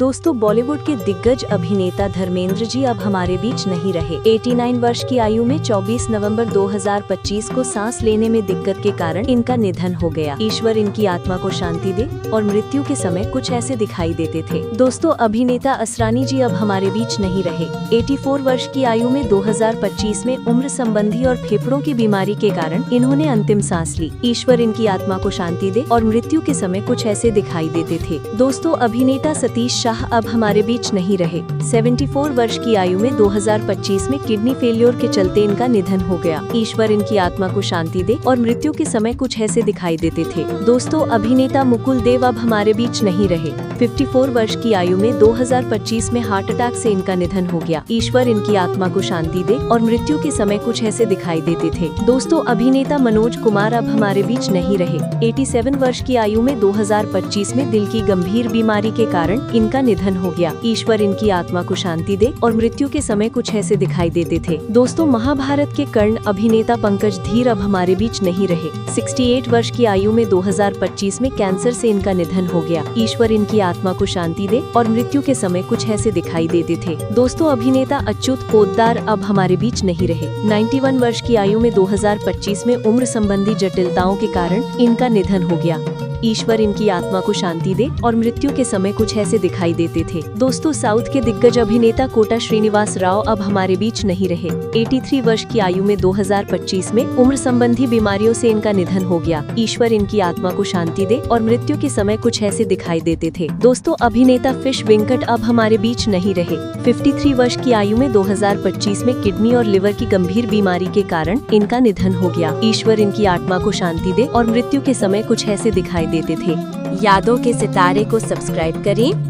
दोस्तों, बॉलीवुड के दिग्गज अभिनेता धर्मेंद्र जी अब हमारे बीच नहीं रहे। 89 वर्ष की आयु में 24 नवंबर 2025 को सांस लेने में दिक्कत के कारण इनका निधन हो गया। ईश्वर इनकी आत्मा को शांति दे। और मृत्यु के समय कुछ ऐसे दिखाई देते थे। दोस्तों, अभिनेता असरानी जी अब हमारे बीच नहीं रहे। 84 वर्ष की आयु में 2025 में उम्र संबंधी और फेफड़ों की बीमारी के कारण इन्होंने अंतिम सांस ली। ईश्वर इनकी आत्मा को शांति दे। और मृत्यु के समय कुछ ऐसे दिखाई देते थे। दोस्तों, अभिनेता सतीश शाह अब हमारे बीच नहीं रहे। 74 वर्ष की आयु में 2025 में किडनी फेलियर के चलते इनका निधन हो गया। ईश्वर इनकी आत्मा को शांति दे। और मृत्यु के समय कुछ ऐसे दिखाई देते थे। दोस्तों, अभिनेता मुकुल देव अब हमारे बीच नहीं रहे। 54 वर्ष की आयु में 2025 में हार्ट अटैक से इनका निधन हो गया। ईश्वर इनकी आत्मा को शांति दे। और मृत्यु के समय कुछ ऐसे दिखाई देते थे। दोस्तों, अभिनेता मनोज कुमार अब हमारे बीच नहीं रहे। 87 वर्ष की आयु में 2025 में दिल की गंभीर बीमारी के कारण इनका निधन हो गया। ईश्वर इनकी आत्मा को शांति दे। और मृत्यु के समय कुछ ऐसे दिखाई देते थे। दोस्तों, महाभारत के कर्ण अभिनेता पंकज धीर अब हमारे बीच नहीं रहे। 68 वर्ष की आयु में 2025 में कैंसर से इनका निधन हो गया। ईश्वर इनकी आत्मा को शांति दे। और मृत्यु के समय कुछ ऐसे दिखाई देते थे। दोस्तों, अभिनेता अच्युत पोद्दार अब हमारे बीच नहीं रहे। 91 वर्ष की आयु में 2025 में उम्र संबंधी जटिलताओं के कारण इनका निधन हो गया। ईश्वर इनकी आत्मा को शांति दे। और मृत्यु के समय कुछ ऐसे दिखाई देते थे। दोस्तों, साउथ के दिग्गज अभिनेता कोटा श्रीनिवास राव अब हमारे बीच नहीं रहे। 83 वर्ष की आयु में 2025 में उम्र संबंधी बीमारियों से इनका निधन हो गया। ईश्वर इनकी आत्मा को शांति दे। और मृत्यु के समय कुछ ऐसे दिखाई देते थे। दोस्तों, अभिनेता फिश वेंकट अब हमारे बीच नहीं रहे। 53 वर्ष की आयु में 2025 में किडनी और लिवर की गंभीर बीमारी के कारण इनका निधन हो गया। ईश्वर इनकी आत्मा को शांति दे। और मृत्यु के समय कुछ ऐसे दिखाई देते थे। यादों के सितारे को सब्सक्राइब करें।